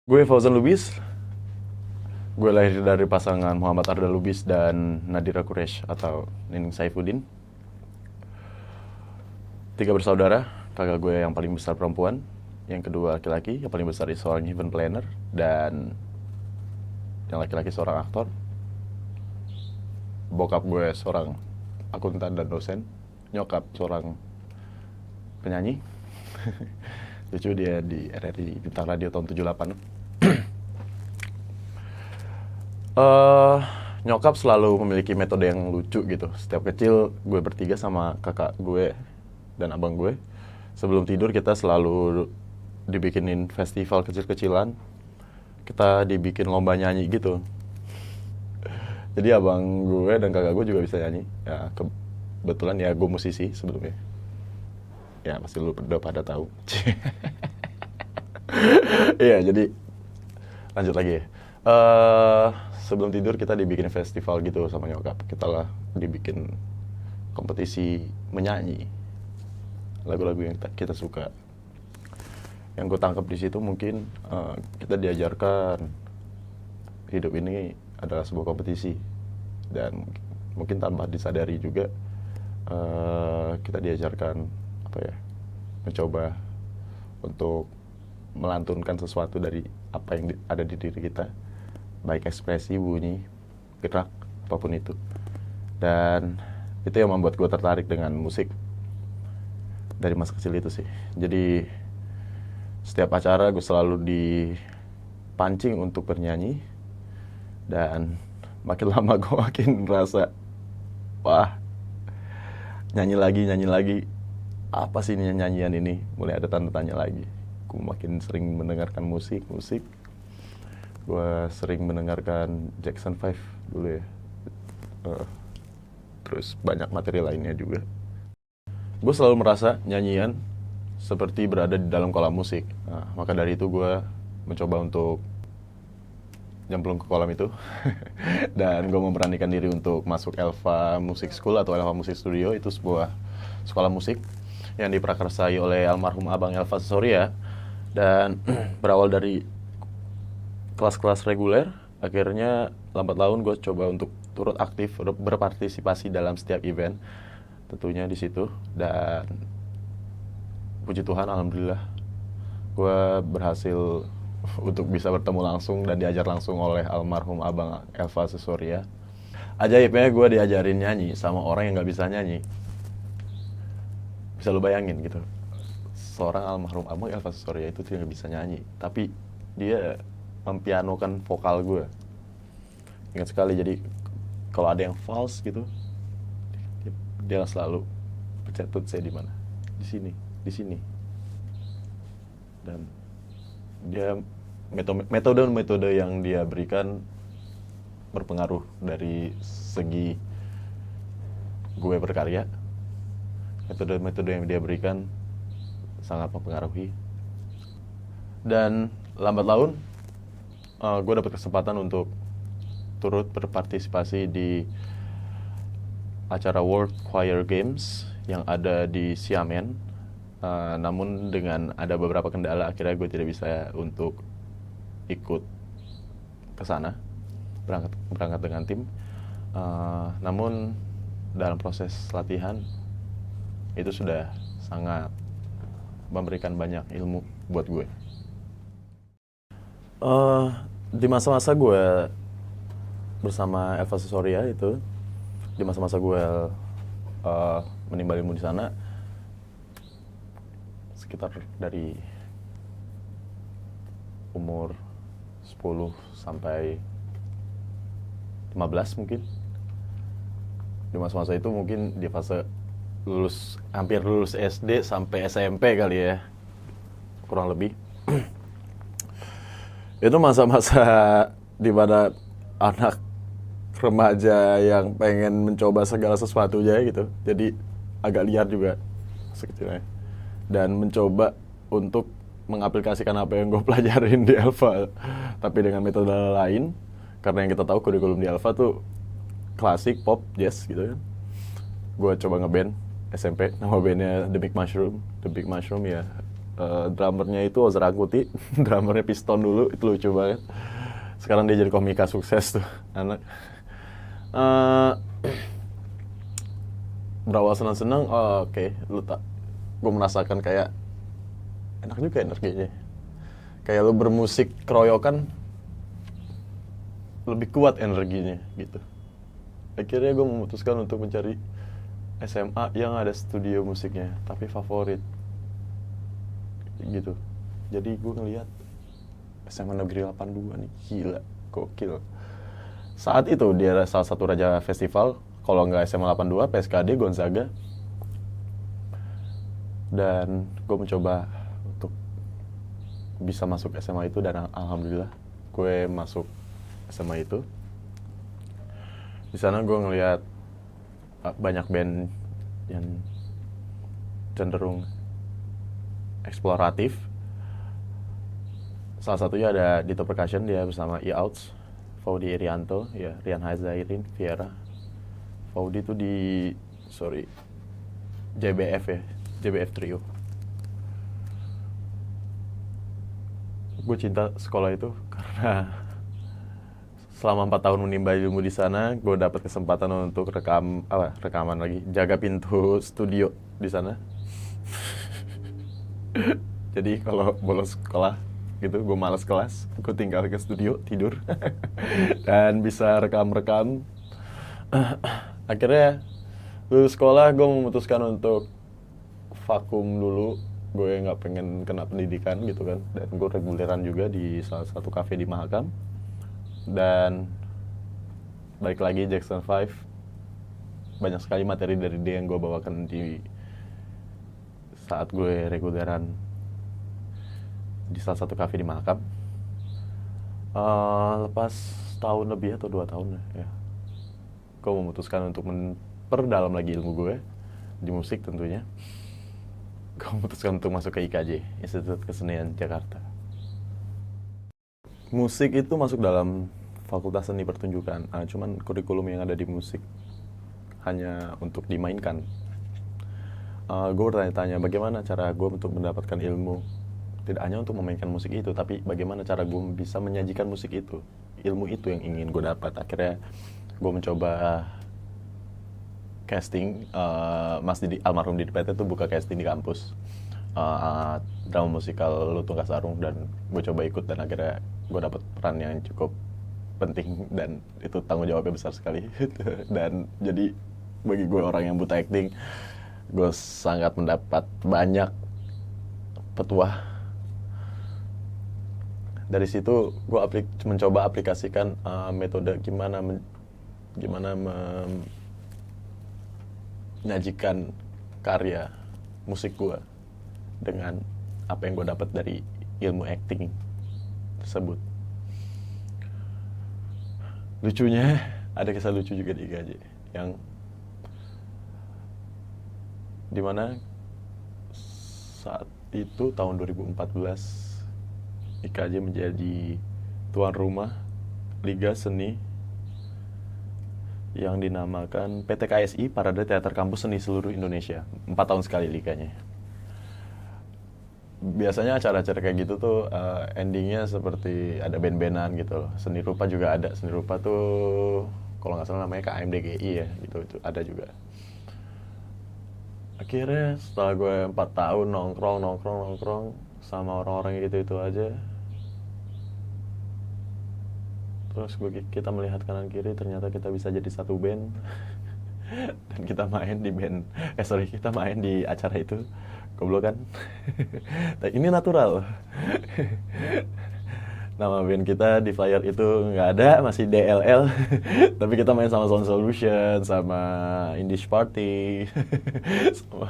Gue Fauzan Lubis. Gue lahir dari pasangan Muhammad Arda Lubis dan Nadira Quraish atau Nining Saifuddin. 3 bersaudara. Kakak gue yang paling besar perempuan, yang kedua laki-laki, yang paling besar seorang event planner, dan yang laki-laki seorang aktor. Bokap gue seorang akuntan dan dosen. Nyokap seorang penyanyi. Lucu, dia di RRI Bintang Radio tahun 78. Nyokap selalu memiliki metode yang lucu gitu. Setiap kecil gue bertiga sama kakak gue dan abang gue, sebelum tidur kita selalu dibikinin festival kecil-kecilan. Kita dibikin lomba nyanyi gitu. Jadi abang gue dan kakak gue juga bisa nyanyi. Ya kebetulan ya gue musisi sebelumnya. Ya pasti lu udah pada tahu. Iya, jadi lanjut lagi ya. Sebelum tidur kita dibikin festival gitu sama nyokap. Kita lah dibikin kompetisi menyanyi lagu-lagu yang kita suka. Yang gue tangkap di situ mungkin kita diajarkan hidup ini adalah sebuah kompetisi, dan mungkin tanpa disadari juga kita diajarkan mencoba untuk melantunkan sesuatu dari apa yang ada di diri kita, baik ekspresi, bunyi, gerak, apapun itu. Dan itu yang membuat gue tertarik dengan musik dari masa kecil itu sih. Jadi setiap acara gue selalu dipancing untuk bernyanyi, dan makin lama gue makin merasa, wah, nyanyi lagi, apa sih ini nyanyian ini? Mulai ada tanda tanya lagi. Gue makin sering mendengarkan musik. Gue sering mendengarkan Jackson 5 dulu ya. Terus banyak materi lainnya juga. Gue selalu merasa nyanyian seperti berada di dalam kolam musik. Nah, maka dari itu gue mencoba untuk nyemplung ke kolam itu. Dan gue memberanikan diri untuk masuk Elva Music School atau Elva Music Studio. Itu sebuah sekolah musik yang diprakarsai oleh almarhum Abang Elva Sesoria. Dan berawal dari kelas-kelas reguler, akhirnya lambat laun gue coba untuk turut aktif berpartisipasi dalam setiap event tentunya di situ. Dan puji Tuhan, alhamdulillah gue berhasil untuk bisa bertemu langsung dan diajar langsung oleh almarhum Abang Elva Sesoria. Ajaibnya gue diajarin nyanyi sama orang yang gak bisa nyanyi. Bisa lu bayangin gitu, seorang almarhum Abang Elva Sesoria itu tidak bisa nyanyi, tapi dia mempianokan vokal gue. Ingat sekali, jadi kalau ada yang false gitu, dia selalu pencet saya di mana, di sini. Dan dia metode yang dia berikan berpengaruh dari segi gue berkarya. Metode yang dia berikan sangat mempengaruhi. Dan lambat laun gue dapat kesempatan untuk turut berpartisipasi di acara World Choir Games yang ada di Xiamen. Namun dengan ada beberapa kendala, akhirnya gue tidak bisa untuk ikut ke sana, berangkat dengan tim. Namun dalam proses latihan itu sudah sangat memberikan banyak ilmu buat gue. Di masa-masa gue bersama Elva Sesoria itu, di masa-masa gue menimba ilmu di sana, sekitar dari umur 10 sampai 15 mungkin. Di masa-masa itu mungkin di fase hampir lulus SD sampai SMP kali ya, kurang lebih. Itu masa-masa di mana anak remaja yang pengen mencoba segala sesuatunya gitu. Jadi agak liar juga sekecilnya. Dan mencoba untuk mengaplikasikan apa yang gue pelajarin di Elva, tapi dengan metode lain. Karena yang kita tahu kurikulum di Elva tuh klasik, pop, jazz gitu kan. Gue coba ngeband SMP, nama bandnya The Big Mushroom. The Big Mushroom ya Drummernya itu Ozer Angkuti. Drummernya Piston dulu, itu lucu banget. Sekarang dia jadi komika sukses tuh anak. Eh, Berawal senang-senang, oke, lu tak, gue merasakan kayak enak juga energinya. Kayak lu bermusik keroyokan lebih kuat energinya gitu. Akhirnya gue memutuskan untuk mencari SMA yang ada studio musiknya, tapi favorit gitu. Jadi gue ngelihat SMA Negeri 82 nih, gila, gokil. Saat itu dia salah satu raja festival, kalau nggak SMA 82, PSKD, Gonzaga. Dan gue mencoba untuk bisa masuk SMA itu, dan alhamdulillah gue masuk SMA itu. Di sana gue ngelihat banyak band yang cenderung eksploratif. Salah satunya ada Dito Percussion, dia bersama E-Outs, Faudi Irianto, ya, Rian Hazairin, Viera. Faudi itu di JBF ya, JBF Trio. Gue cinta sekolah itu karena selama 4 tahun menimba ilmu di sana, gue dapat kesempatan untuk rekaman lagi, jaga pintu studio di sana. Jadi kalau bolos sekolah gitu, gue malas kelas, gue tinggal ke studio tidur dan bisa rekam. Akhirnya lulus sekolah, gue memutuskan untuk vakum dulu. Gue nggak pengen kena pendidikan gitu kan, dan gue reguleran juga di salah satu kafe di Mahakam. Dan balik lagi Jackson 5, banyak sekali materi dari dia yang gue bawakan di saat gue reguleran di salah satu kafe di Mahakam. Lepas tahun lebih atau 2 tahun ya, gue memutuskan untuk memperdalam lagi ilmu gue di musik tentunya. Gue memutuskan untuk masuk ke IKJ, Institut Kesenian Jakarta. Musik itu masuk dalam Fakultas Seni Pertunjukan, cuman kurikulum yang ada di musik hanya untuk dimainkan. Gue bertanya-tanya bagaimana cara gue untuk mendapatkan ilmu, tidak hanya untuk memainkan musik itu, tapi bagaimana cara gue bisa menyajikan musik itu, ilmu itu yang ingin gue dapat. Akhirnya gue mencoba casting. Mas Didi, almarhum Didi PT tuh buka casting di kampus, drama musikal Lutung Kasarung, dan gue coba ikut, dan akhirnya gue dapat peran yang cukup penting, dan itu tanggung jawabnya besar sekali. Dan jadi bagi gue, orang yang buta acting, gue sangat mendapat banyak petuah. Dari situ gue mencoba aplikasikan metode gimana menyajikan karya musik gue dengan apa yang gue dapat dari ilmu acting tersebut. Lucunya, ada kisah lucu juga di IKJ, yang dimana saat itu tahun 2014 IKJ menjadi tuan rumah Liga Seni yang dinamakan PT KSI, Parade Teater Kampus Seni Seluruh Indonesia. 4 tahun sekali liganya. Biasanya acara-acara kayak gitu tuh endingnya seperti ada band-bandan gitu loh. Seni rupa juga ada. Seni rupa tuh kalau nggak salah namanya KMDGI ya gitu, itu ada juga. Akhirnya setelah gue 4 tahun nongkrong sama orang-orang itu aja, terus kita melihat kanan kiri, ternyata kita bisa jadi satu band. Dan kita main di kita main di acara itu. Goblok kan? Ini natural. Nama band kita di flyer itu nggak ada, masih DLL. Tapi kita main sama Sound Solution, sama Indish Party, sama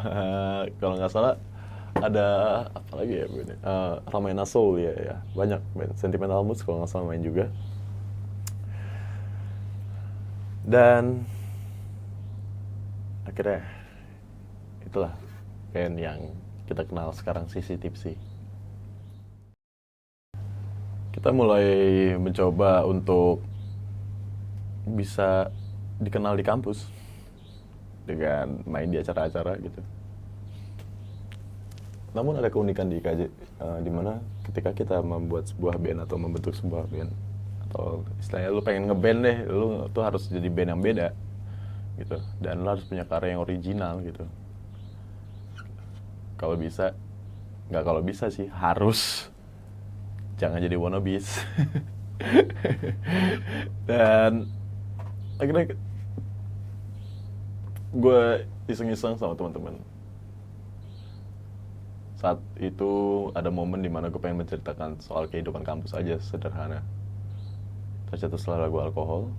kalau nggak salah ada apa lagi ya band? Ramayana Soul ya, banyak band. Sentimental Moods kalau nggak salah main juga. Dan akhirnya itulah band yang kita kenal sekarang, Sissy Tipsy. Kita mulai mencoba untuk bisa dikenal di kampus dengan main di acara-acara gitu. Namun ada keunikan di IKJ, di mana ketika kita membuat sebuah band atau membentuk sebuah band, atau istilahnya lu pengen ngeband deh, lu tuh harus jadi band yang beda gitu, dan lu harus punya karya yang original gitu. Kalau bisa, nggak kalau bisa sih, harus jangan jadi wannabes. Dan akhirnya gue iseng-iseng sama teman-teman. Saat itu ada momen dimana gue pengen menceritakan soal kehidupan kampus aja, sederhana. Tercetuslah lagu Alkohol.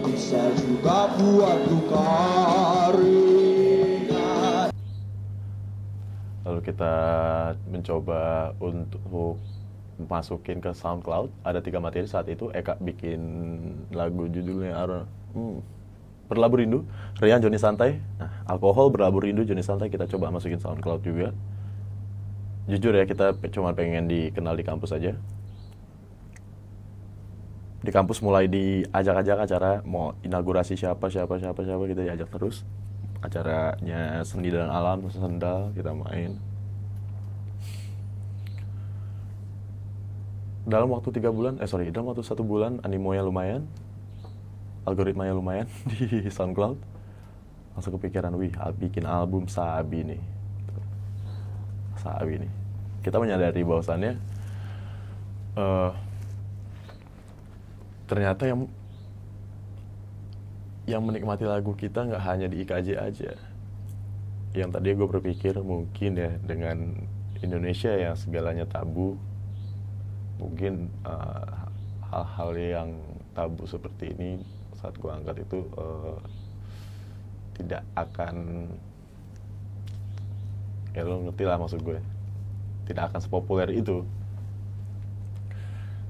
Bisa juga buat luka ringan. Lalu kita mencoba untuk masukin ke SoundCloud. Ada 3 materi saat itu. Eka bikin lagu judulnya Berlabuh Rindu, Rian Joni Santai. Nah, Alkohol, Berlabuh Rindu, Joni Santai kita coba masukin SoundCloud juga. Jujur ya, kita cuma pengen dikenal di kampus aja. Di kampus mulai diajak-ajak acara, mau inaugurasi siapa kita diajak terus. Acaranya Seni dan Alam, Sendal, kita main. Dalam waktu 1 bulan, animonya lumayan, algoritmanya lumayan di SoundCloud. Langsung kepikiran, bikin album Sabi nih. Kita menyadari bahwasannya ternyata yang menikmati lagu kita nggak hanya di IKJ aja. Yang tadi gue berpikir mungkin ya, dengan Indonesia yang segalanya tabu, mungkin hal-hal yang tabu seperti ini saat gue angkat itu tidak akan, ya lo ngerti lah maksud gue, tidak akan sepopuler itu.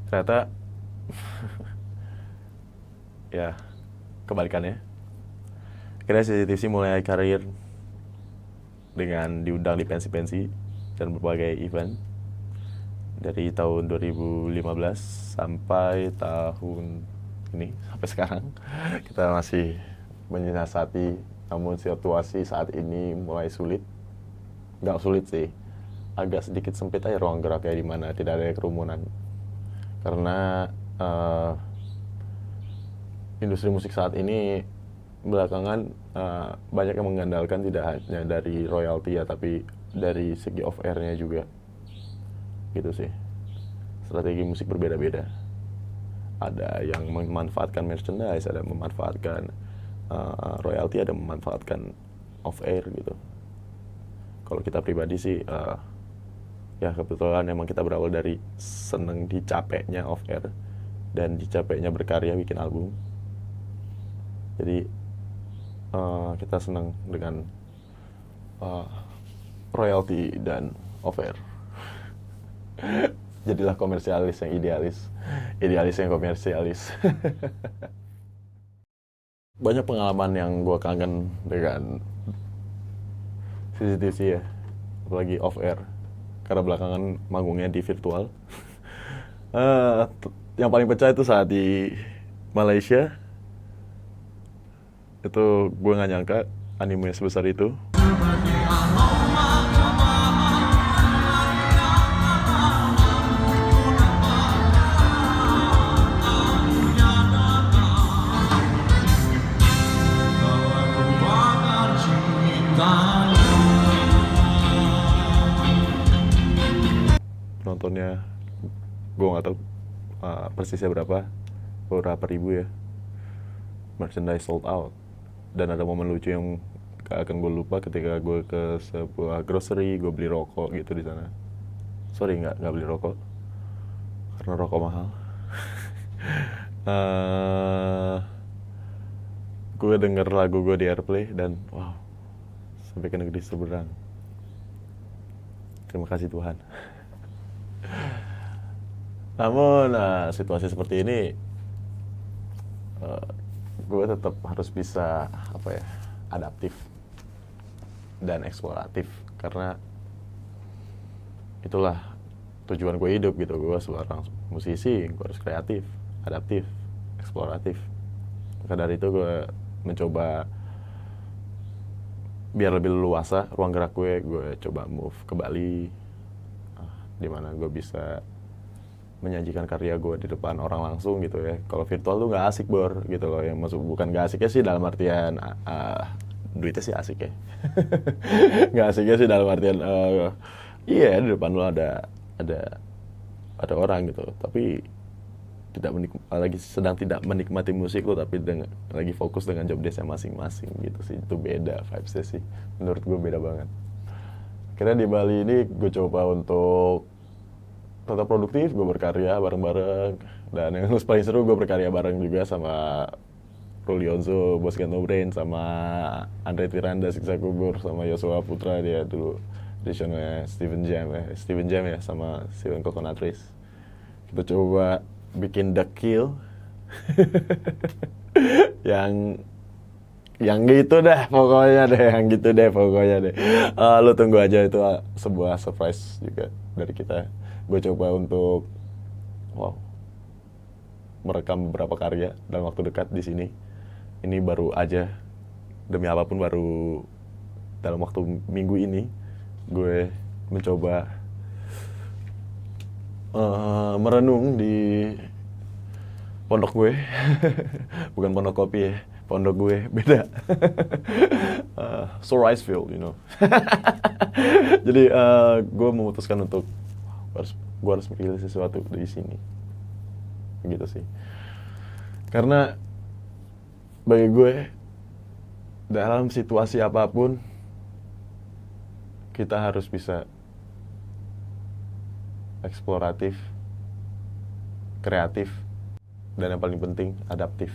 Ternyata ya kebalikannya. Akhirnya CCTV mulai karir dengan diundang di pensi-pensi dan berbagai event. Dari tahun 2015 sampai tahun ini, sampai sekarang kita masih menyiasati. Namun situasi saat ini mulai sulit. Nggak sulit sih, agak sedikit sempit aja ruang geraknya, di mana tidak ada kerumunan. Karena industri musik saat ini belakangan banyak yang mengandalkan tidak hanya dari royalti ya, tapi dari segi off air-nya juga. Gitu sih. Strategi musik berbeda-beda. Ada yang memanfaatkan merchandise, ada yang memanfaatkan royalti, ada yang memanfaatkan off air gitu. Kalau kita pribadi sih ya kebetulan emang kita berawal dari seneng dicapeknya off air dan dicapeknya berkarya bikin album. Jadi kita senang dengan royalti dan off air. Jadilah komersialis yang idealis, idealis yang komersialis. Banyak pengalaman yang gue kangen dengan CCTV ya, apalagi off air, karena belakangan manggungnya di virtual. Yang paling pecah itu saat di Malaysia. Itu gue nggak nyangka anime sebesar itu. Nontonnya gue nggak tahu persisnya beberapa ribu ya. Merchandise sold out. Dan ada momen lucu yang gak akan gue lupa ketika gue ke sebuah grocery, gue beli rokok gitu di sana. Sorry, nggak beli rokok karena rokok mahal. Gue denger lagu gue di AirPlay dan wow, sampai ke negeri seberang. Terima kasih Tuhan. Namun situasi seperti ini, gue tetap harus bisa adaptif dan eksploratif, karena itulah tujuan gue hidup gitu. Gue seorang musisi, gue harus kreatif, adaptif, eksploratif. Maka dari itu gue mencoba biar lebih leluasa ruang gerak gue coba move ke Bali, dimana gue bisa menyajikan karya gue di depan orang langsung gitu ya. Kalau virtual tuh nggak asik Bor gitu loh. Yang maksud bukan nggak asiknya sih dalam artian duitnya sih asik ya. Nggak asiknya sih dalam artian iya di depan lo ada orang gitu. Tapi lagi sedang tidak menikmati musik lo, tapi lagi fokus dengan job desk-nya masing-masing gitu sih. Itu beda vibes-nya sih. Menurut gue beda banget. Karena di Bali ini gue coba untuk tetap produktif, gue berkarya bareng-bareng. Dan yang paling seru gue berkarya bareng juga sama Rulionzo, Bos No Brain, sama Andre Tiranda, Siksa Kubur, sama Yosua Putra, dia dulu editionnya Steven Jam ya, sama Steven Coconut Race. Kita coba bikin The Kill yang gitu deh pokoknya deh. Lu tunggu aja, itu sebuah surprise juga dari kita. Gue coba untuk merekam beberapa karya dalam waktu dekat di sini. Ini baru aja, demi apapun baru dalam waktu minggu ini gue mencoba merenung di pondok gue. Bukan pondok kopi ya, pondok gue beda. So Ricefield, you know. Jadi gue memutuskan untuk gue harus merilis sesuatu di sini, gitu sih. Karena bagi gue dalam situasi apapun kita harus bisa eksploratif, kreatif, dan yang paling penting adaptif.